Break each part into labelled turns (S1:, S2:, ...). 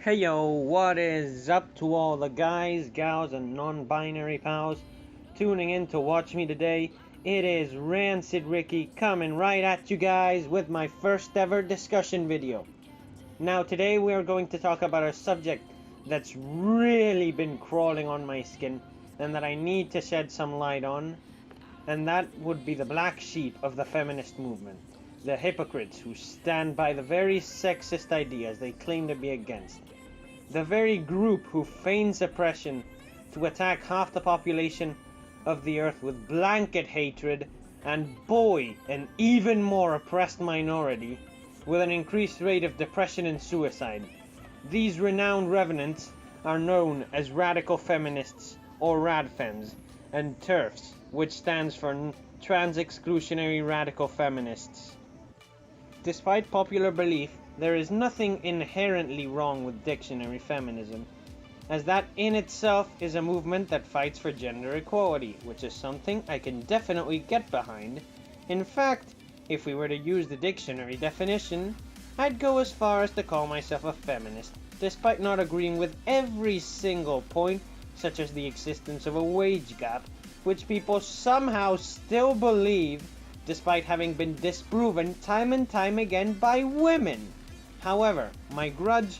S1: Hey yo, what is up to all the guys, gals, and non-binary pals tuning in to watch me today? It is Rancid Ricky coming right at you guys with my first ever discussion video. Now today we are going to talk about a subject that's really been crawling on my skin and that I need to shed some light on, and that would be the black sheep of the feminist movement. The hypocrites who stand by the very sexist ideas they claim to be against. The very group who feigns oppression to attack half the population of the earth with blanket hatred and bully an even more oppressed minority with an increased rate of depression and suicide. These renowned revenants are known as radical feminists or Radfems, and Terfs, which stands for trans-exclusionary radical feminists. Despite popular belief, there is nothing inherently wrong with dictionary feminism, as that in itself is a movement that fights for gender equality, which is something I can definitely get behind. In fact, if we were to use the dictionary definition, I'd go as far as to call myself a feminist, despite not agreeing with every single point, such as the existence of a wage gap, which people somehow still believe despite having been disproven time and time again by women. However, my grudge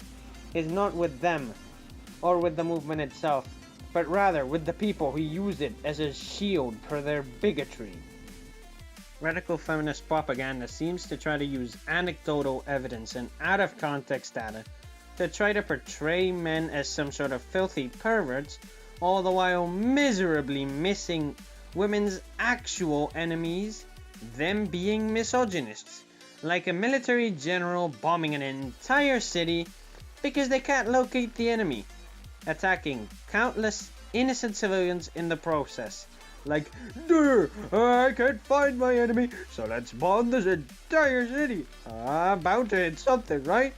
S1: is not with them or with the movement itself, but rather with the people who use it as a shield for their bigotry. Radical feminist propaganda seems to try to use anecdotal evidence and out of context data to try to portray men as some sort of filthy perverts, all the while miserably missing women's actual enemies, them being misogynists, like a military general bombing an entire city because they can't locate the enemy, attacking countless innocent civilians in the process. Like, I can't find my enemy, so let's bomb this entire city. Bound to hit something, right?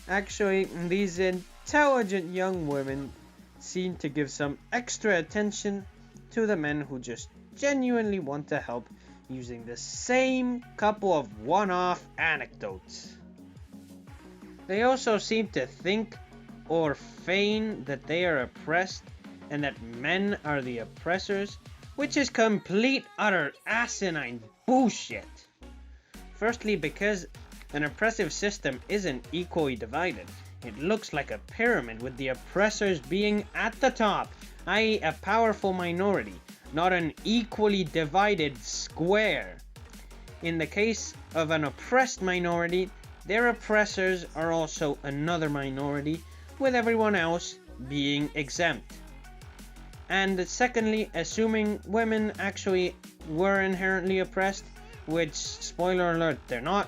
S1: Actually, these intelligent young women seem to give some extra attention to the men who just genuinely want to help, using the same couple of one-off anecdotes. They also seem to think or feign that they are oppressed and that men are the oppressors, which is complete utter asinine bullshit. Firstly, because an oppressive system isn't equally divided. It looks like a pyramid with the oppressors being at the top, i.e. a powerful minority, not an equally divided square. In the case of an oppressed minority, their oppressors are also another minority, with everyone else being exempt. And secondly, assuming women actually were inherently oppressed, which, spoiler alert, they're not,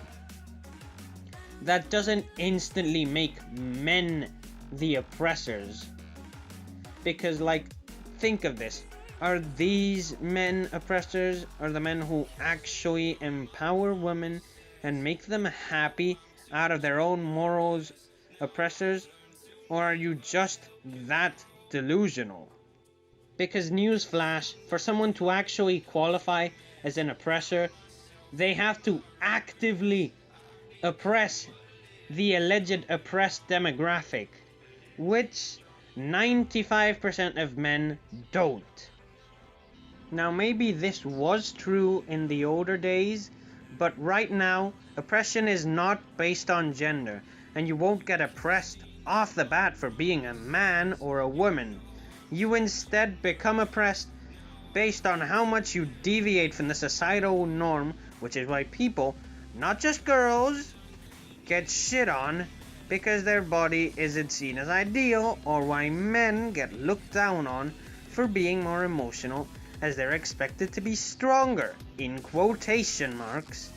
S1: that doesn't instantly make men the oppressors. Because, think of this. Are these men oppressors? Are the men who actually empower women and make them happy out of their own morals oppressors? Or are you just that delusional? Because newsflash, for someone to actually qualify as an oppressor, they have to actively oppress the alleged oppressed demographic, which 95% of men don't. Now maybe this was true in the older days, but right now, oppression is not based on gender, and you won't get oppressed off the bat for being a man or a woman. You instead become oppressed based on how much you deviate from the societal norm, which is why people, not just girls, get shit on because their body isn't seen as ideal, or why men get looked down on for being more emotional as they're expected to be stronger, in quotation marks,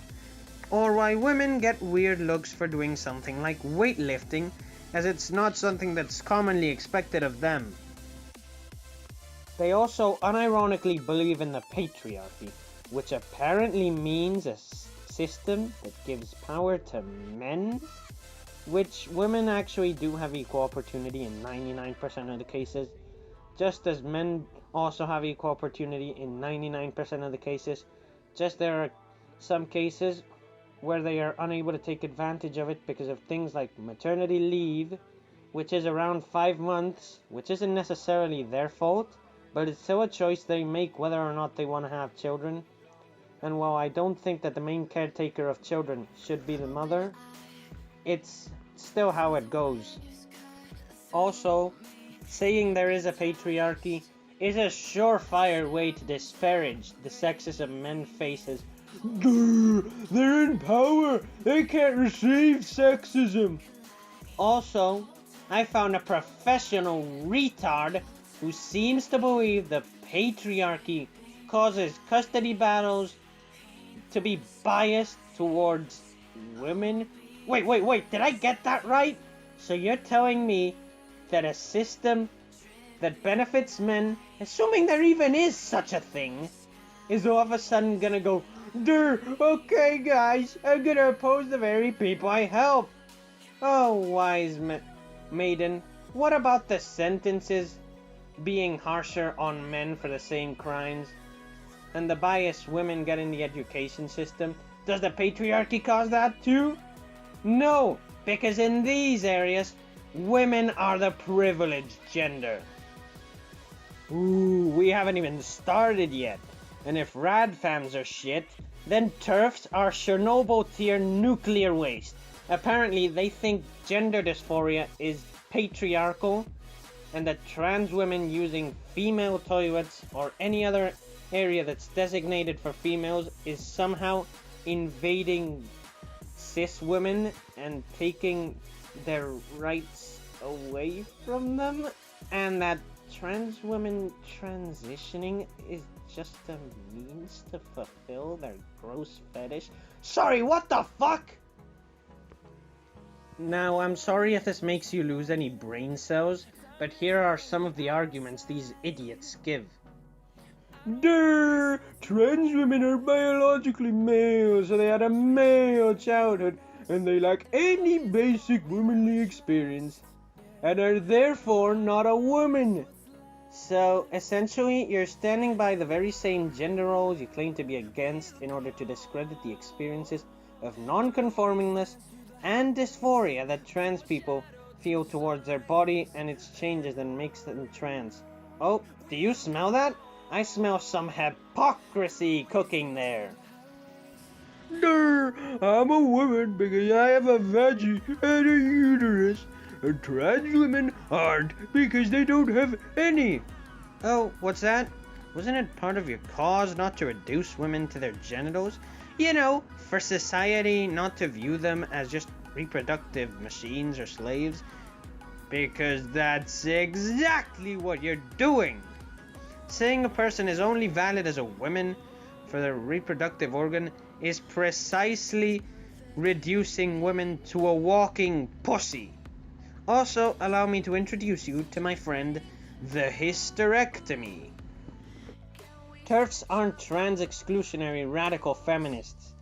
S1: or why women get weird looks for doing something like weightlifting as it's not something that's commonly expected of them. They also unironically believe in the patriarchy, which apparently means a system that gives power to men, which women actually do have equal opportunity in 99% of the cases, just as men also have equal opportunity in 99% of the cases. Just there are some cases where they are unable to take advantage of it because of things like maternity leave which is around 5 months, which isn't necessarily their fault, but it's still a choice they make whether or not they want to have children. And while I don't think that the main caretaker of children should be the mother, it's still how it goes. Also, saying there is a patriarchy is a surefire way to disparage the sexism men faces. They're in power! They can't receive sexism! Also, I found a professional retard who seems to believe the patriarchy causes custody battles to be biased towards women. Wait, did I get that right? So you're telling me that a system that benefits men, assuming there even is such a thing, is all of a sudden gonna go, okay guys, I'm gonna oppose the very people I help. Oh, wise maiden, what about the sentences being harsher on men for the same crimes? And the bias women get in the education system? Does the patriarchy cause that too? No, because in these areas, women are the privileged gender. Ooh, we haven't even started yet. And if Radfems are shit, then Terfs are Chernobyl tier nuclear waste. Apparently, they think gender dysphoria is patriarchal, and that trans women using female toilets or any other area that's designated for females is somehow invading cis women and taking their rights away from them, and that trans women transitioning is just a means to fulfill their gross fetish. Sorry, what the fuck? Now, I'm sorry if this makes you lose any brain cells, but here are some of the arguments these idiots give. Trans women are biologically male, so they had a male childhood, and they lack any basic womanly experience, and are therefore not a woman. So, essentially, you're standing by the very same gender roles you claim to be against in order to discredit the experiences of non-conformingness and dysphoria that trans people feel towards their body and its changes that makes them trans. Oh, do you smell that? I smell some hypocrisy cooking there. I'm a woman because I have a vaggie and a uterus. And trans women aren't because they don't have any. Oh, what's that? Wasn't it part of your cause not to reduce women to their genitals? You know, for society not to view them as just reproductive machines or slaves? Because that's exactly what you're doing. Saying a person is only valid as a woman for their reproductive organ is precisely reducing women to a walking pussy. Also, allow me to introduce you to my friend, the hysterectomy. Terfs aren't trans-exclusionary radical feminists.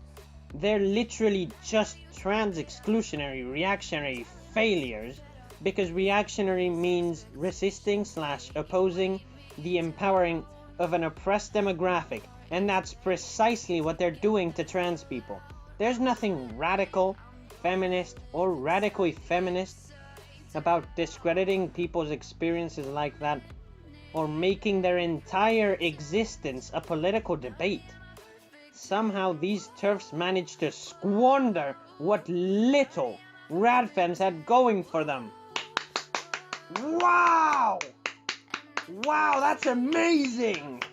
S1: They're literally just trans-exclusionary reactionary failures, because reactionary means resisting / opposing the empowering of an oppressed demographic, and that's precisely what they're doing to trans people. There's nothing radical, feminist, or radically feminist about discrediting people's experiences like that, or making their entire existence a political debate. Somehow these Terfs managed to squander what little Radfems had going for them. Wow! Wow, that's amazing!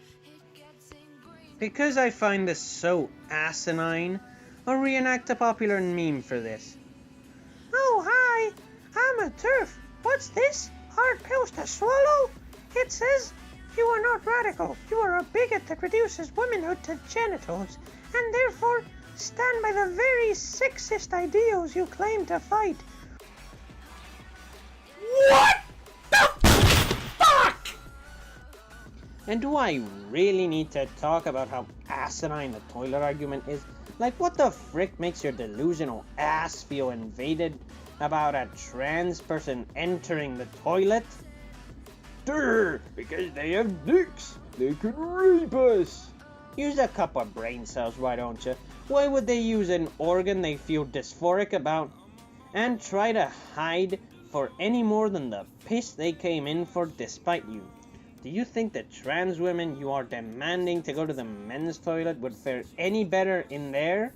S1: Because I find this so asinine, I'll reenact a popular meme for this. Oh, hi! I'm a Terf. What's this? Hard pills to swallow? It says, you are not radical. You are a bigot that reduces womanhood to genitals, and therefore stand by the very sexist ideals you claim to fight. What the fuck? And do I really need to talk about how asinine the toilet argument is? Like, what the frick makes your delusional ass feel invaded about a trans person entering the toilet? Because they have dicks. They could rape us. Use a couple of brain cells, why don't you? Why would they use an organ they feel dysphoric about and try to hide for any more than the piss they came in for despite you. Do you think that trans women you are demanding to go to the men's toilet would fare any better in there?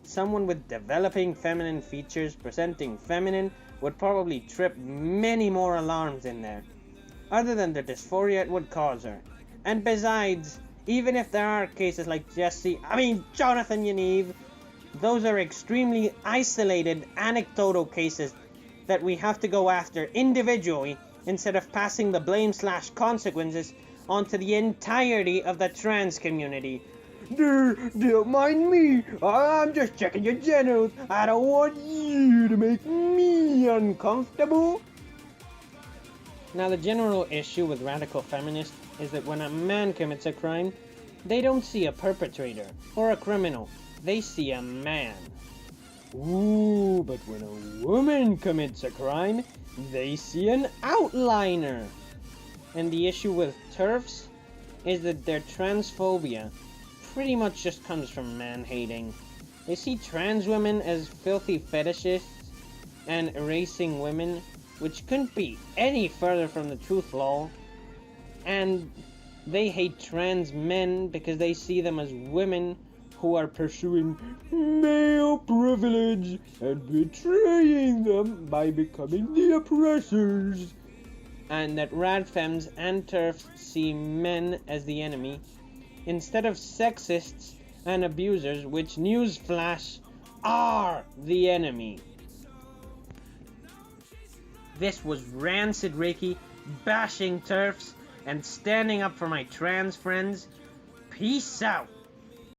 S1: Someone with developing feminine features presenting feminine would probably trip many more alarms in there, other than the dysphoria it would cause her. And besides, even if there are cases like Jonathan Yaniv, those are extremely isolated, anecdotal cases that we have to go after individually instead of passing the blame/consequences onto the entirety of the trans community. Don't mind me, I'm just checking your genitals. I don't want you to make me uncomfortable. Now, the general issue with radical feminists is that when a man commits a crime, they don't see a perpetrator or a criminal, they see a man. Ooh, but when a woman commits a crime, they see an outliner. And the issue with Terfs is that their transphobia pretty much just comes from man-hating. They see trans women as filthy fetishists and erasing women, which couldn't be any further from the truth, lol. And they hate trans men because they see them as women who are pursuing male privilege and betraying them by becoming the oppressors. And that Radfems and Terfs see men as the enemy instead of sexists and abusers, which, newsflash, are the enemy. This was Rancid Ricky bashing Terfs and standing up for my trans friends. Peace out.